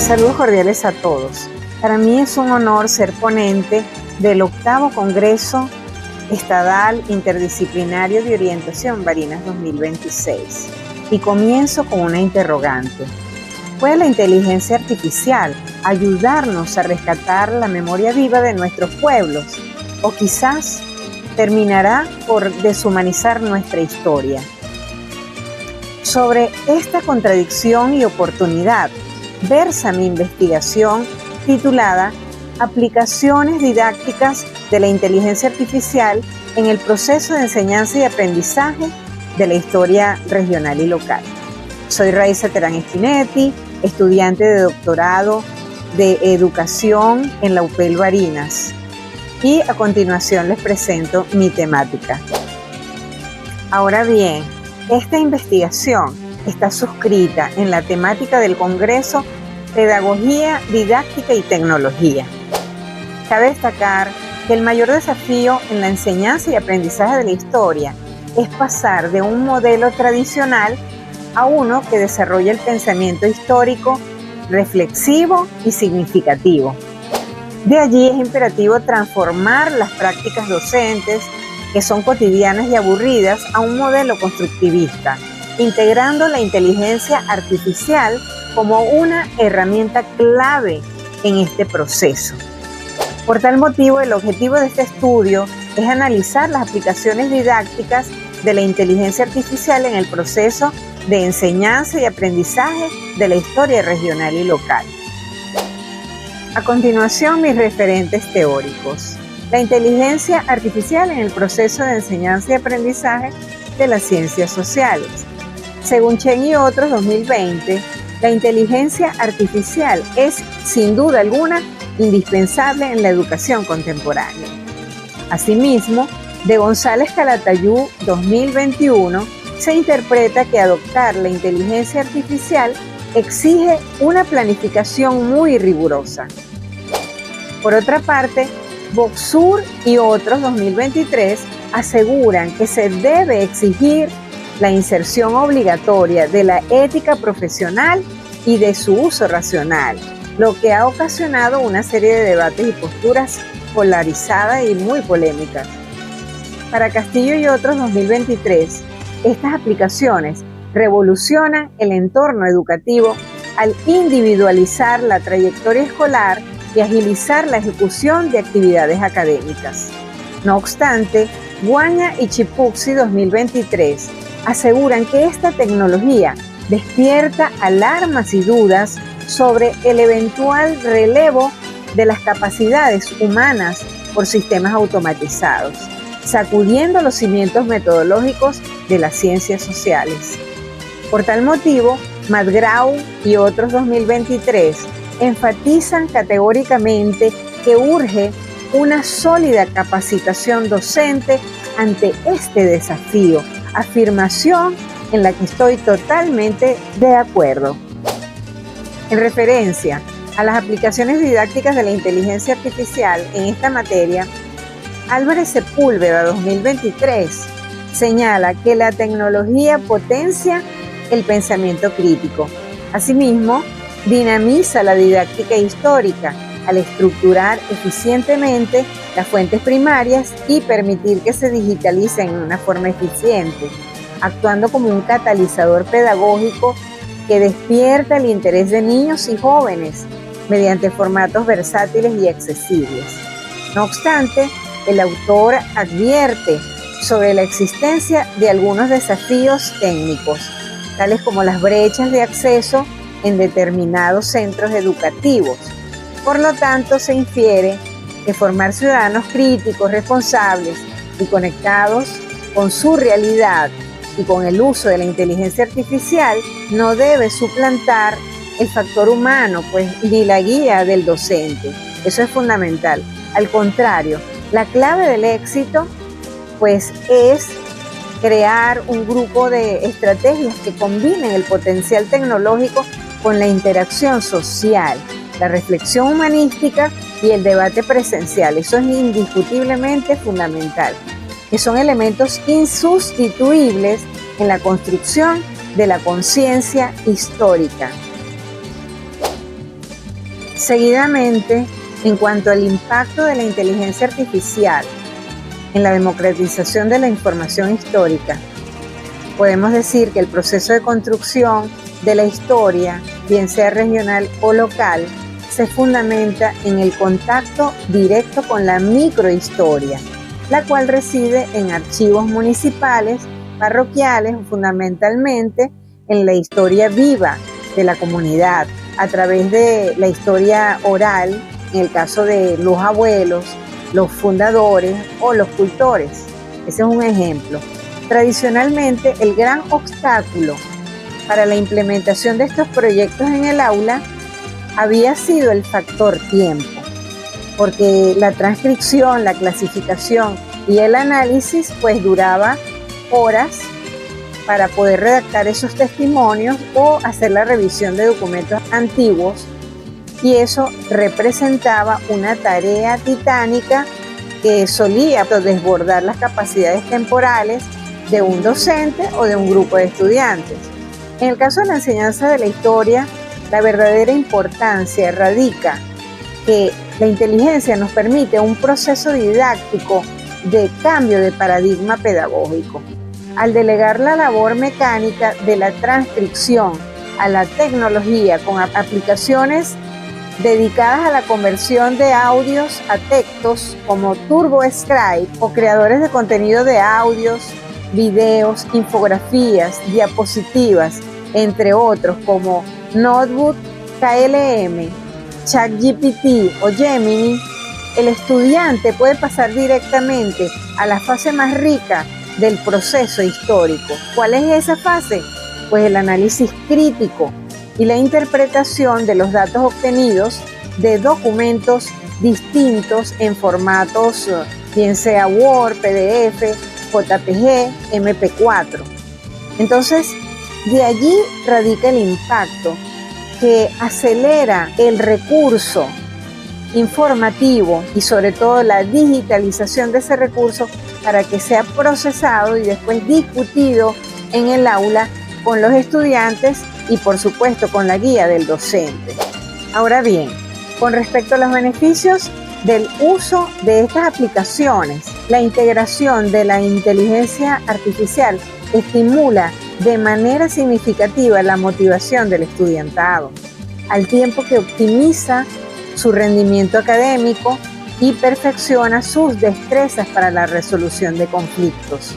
Saludos cordiales a todos. Para mí es un honor ser ponente del 8º Congreso Estadal Interdisciplinario de Orientación Barinas 2026. Y comienzo con una interrogante. ¿Puede la inteligencia artificial ayudarnos a rescatar la memoria viva de nuestros pueblos? ¿O quizás terminará por deshumanizar nuestra historia? Sobre esta contradicción y oportunidad versa mi investigación titulada Aplicaciones didácticas de la inteligencia artificial en el proceso de enseñanza y aprendizaje de la historia regional y local. Soy Raiza Terán Spinetti, estudiante de doctorado de educación en la UPEL Barinas, y a continuación les presento mi temática. Ahora bien, esta investigación está suscrita en la temática del Congreso Pedagogía, Didáctica y Tecnología. Cabe destacar que el mayor desafío en la enseñanza y aprendizaje de la historia es pasar de un modelo tradicional a uno que desarrolla el pensamiento histórico, reflexivo y significativo. De allí es imperativo transformar las prácticas docentes, que son cotidianas y aburridas, a un modelo constructivista, integrando la inteligencia artificial como una herramienta clave en este proceso. Por tal motivo, el objetivo de este estudio es analizar las aplicaciones didácticas de la inteligencia artificial en el proceso de enseñanza y aprendizaje de la historia regional y local. A continuación, mis referentes teóricos. La inteligencia artificial en el proceso de enseñanza y aprendizaje de las ciencias sociales. Según Chen y otros, 2020, la inteligencia artificial es, sin duda alguna, indispensable en la educación contemporánea. Asimismo, de González Calatayud, 2021, se interpreta que adoptar la inteligencia artificial exige una planificación muy rigurosa. Por otra parte, Boxur y otros, 2023, aseguran que se debe exigir la inserción obligatoria de la ética profesional y de su uso racional, lo que ha ocasionado una serie de debates y posturas polarizadas y muy polémicas. Para Castillo y otros, 2023, estas aplicaciones revolucionan el entorno educativo al individualizar la trayectoria escolar y agilizar la ejecución de actividades académicas. No obstante, Guaña y Chipuxi, 2023, aseguran que esta tecnología despierta alarmas y dudas sobre el eventual relevo de las capacidades humanas por sistemas automatizados, sacudiendo los cimientos metodológicos de las ciencias sociales. Por tal motivo, Madgrau y otros, 2023, enfatizan categóricamente que urge una sólida capacitación docente ante este desafío, afirmación en la que estoy totalmente de acuerdo. En referencia a las aplicaciones didácticas de la inteligencia artificial en esta materia, Álvarez Sepúlveda, 2023, señala que la tecnología potencia el pensamiento crítico. Asimismo, dinamiza la didáctica histórica al estructurar eficientemente las fuentes primarias y permitir que se digitalicen en una forma eficiente, actuando como un catalizador pedagógico que despierta el interés de niños y jóvenes mediante formatos versátiles y accesibles. No obstante, el autor advierte sobre la existencia de algunos desafíos técnicos, tales como las brechas de acceso en determinados centros educativos. Por lo tanto, se infiere que formar ciudadanos críticos, responsables y conectados con su realidad y con el uso de la inteligencia artificial no debe suplantar el factor humano, ni la guía del docente. Eso es fundamental. Al contrario, la clave del éxito, es crear un grupo de estrategias que combinen el potencial tecnológico con la interacción social, la reflexión humanística y el debate presencial. Eso es indiscutiblemente fundamental, que son elementos insustituibles en la construcción de la conciencia histórica. Seguidamente, en cuanto al impacto de la inteligencia artificial en la democratización de la información histórica, podemos decir que el proceso de construcción de la historia, bien sea regional o local, se fundamenta en el contacto directo con la microhistoria, la cual reside en archivos municipales, parroquiales, fundamentalmente en la historia viva de la comunidad, a través de la historia oral, en el caso de los abuelos, los fundadores o los cultores. Ese es un ejemplo. Tradicionalmente, el gran obstáculo para la implementación de estos proyectos en el aula había sido el factor tiempo, porque la transcripción, la clasificación y el análisis pues duraba horas para poder redactar esos testimonios o hacer la revisión de documentos antiguos, y eso representaba una tarea titánica que solía desbordar las capacidades temporales de un docente o de un grupo de estudiantes. En el caso de la enseñanza de la historia, la verdadera importancia radica que la inteligencia nos permite un proceso didáctico de cambio de paradigma pedagógico. Al delegar la labor mecánica de la transcripción a la tecnología con aplicaciones dedicadas a la conversión de audios a textos como TurboScribe o creadores de contenido de audios, videos, infografías, diapositivas, entre otros como Notebook, KLM, ChatGPT o Gemini, el estudiante puede pasar directamente a la fase más rica del proceso histórico. ¿Cuál es esa fase? Pues el análisis crítico y la interpretación de los datos obtenidos de documentos distintos en formatos, bien sea Word, PDF, JPG, MP4. Entonces, de allí radica el impacto que acelera el recurso informativo y sobre todo la digitalización de ese recurso para que sea procesado y después discutido en el aula con los estudiantes y por supuesto con la guía del docente. Ahora bien, con respecto a los beneficios del uso de estas aplicaciones, la integración de la inteligencia artificial estimula de manera significativa la motivación del estudiantado, al tiempo que optimiza su rendimiento académico y perfecciona sus destrezas para la resolución de conflictos.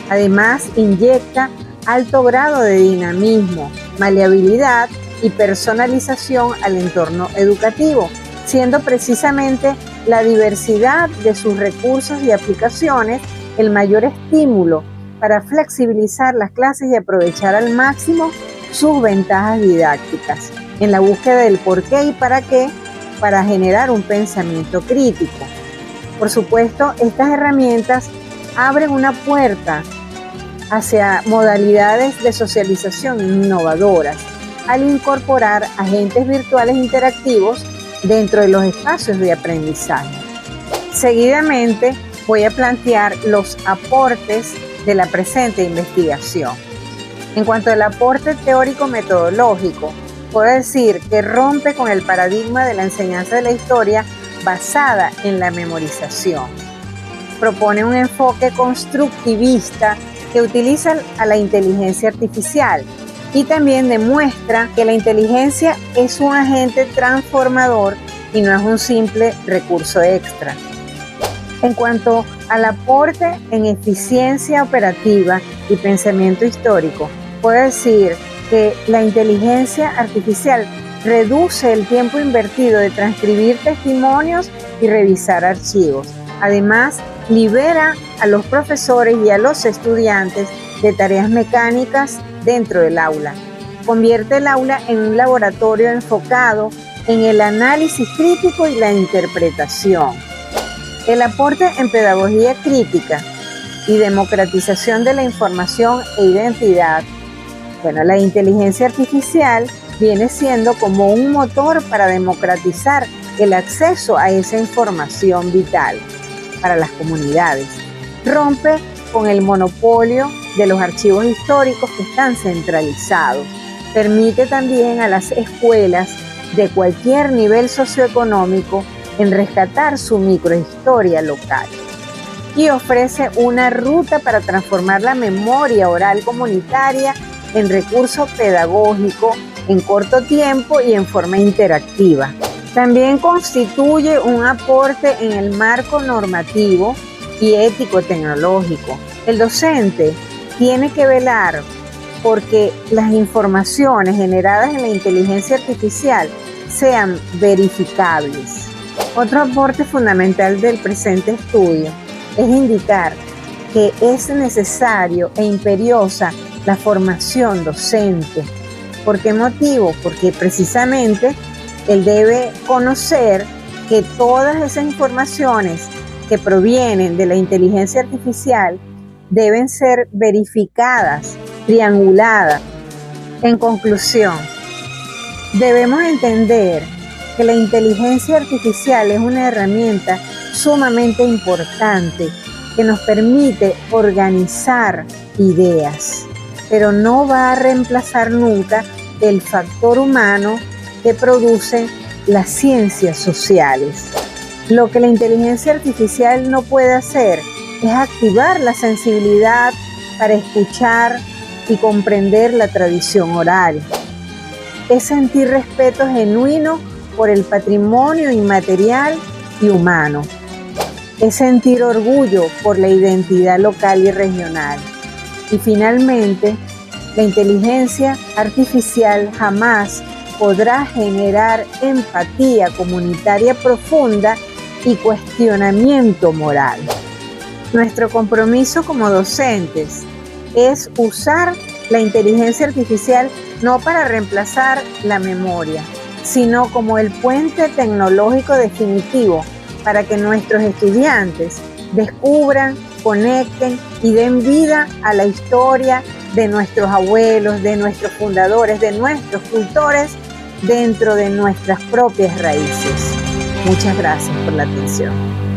Además, inyecta alto grado de dinamismo, maleabilidad y personalización al entorno educativo, siendo precisamente la diversidad de sus recursos y aplicaciones el mayor estímulo para flexibilizar las clases y aprovechar al máximo sus ventajas didácticas, en la búsqueda del por qué y para qué, para generar un pensamiento crítico. Por supuesto, estas herramientas abren una puerta hacia modalidades de socialización innovadoras, al incorporar agentes virtuales interactivos dentro de los espacios de aprendizaje. Seguidamente, voy a plantear los aportes de la presente investigación. En cuanto al aporte teórico-metodológico, puedo decir que rompe con el paradigma de la enseñanza de la historia basada en la memorización. Propone un enfoque constructivista que utiliza a la inteligencia artificial y también demuestra que la inteligencia es un agente transformador y no es un simple recurso extra. En cuanto al aporte en eficiencia operativa y pensamiento histórico, puedo decir que la inteligencia artificial reduce el tiempo invertido de transcribir testimonios y revisar archivos. Además, libera a los profesores y a los estudiantes de tareas mecánicas dentro del aula. Convierte el aula en un laboratorio enfocado en el análisis crítico y la interpretación. El aporte en pedagogía crítica y democratización de la información e identidad. Bueno, la inteligencia artificial viene siendo como un motor para democratizar el acceso a esa información vital para las comunidades. Rompe con el monopolio de los archivos históricos que están centralizados. Permite también a las escuelas de cualquier nivel socioeconómico en rescatar su microhistoria local y ofrece una ruta para transformar la memoria oral comunitaria en recurso pedagógico en corto tiempo y en forma interactiva. También constituye un aporte en el marco normativo y ético-tecnológico. El docente tiene que velar porque las informaciones generadas en la inteligencia artificial sean verificables. Otro aporte fundamental del presente estudio es indicar que es necesario e imperiosa la formación docente. ¿Por qué motivo? Porque precisamente él debe conocer que todas esas informaciones que provienen de la inteligencia artificial deben ser verificadas, trianguladas. En conclusión, debemos entender que la inteligencia artificial es una herramienta sumamente importante que nos permite organizar ideas, pero no va a reemplazar nunca el factor humano que produce las ciencias sociales. Lo que la inteligencia artificial no puede hacer es activar la sensibilidad para escuchar y comprender la tradición oral. Es sentir respeto genuino por el patrimonio inmaterial y humano. Es sentir orgullo por la identidad local y regional. Y finalmente, la inteligencia artificial jamás podrá generar empatía comunitaria profunda y cuestionamiento moral. Nuestro compromiso como docentes es usar la inteligencia artificial no para reemplazar la memoria, sino como el puente tecnológico definitivo para que nuestros estudiantes descubran, conecten y den vida a la historia de nuestros abuelos, de nuestros fundadores, de nuestros cultores, dentro de nuestras propias raíces. Muchas gracias por la atención.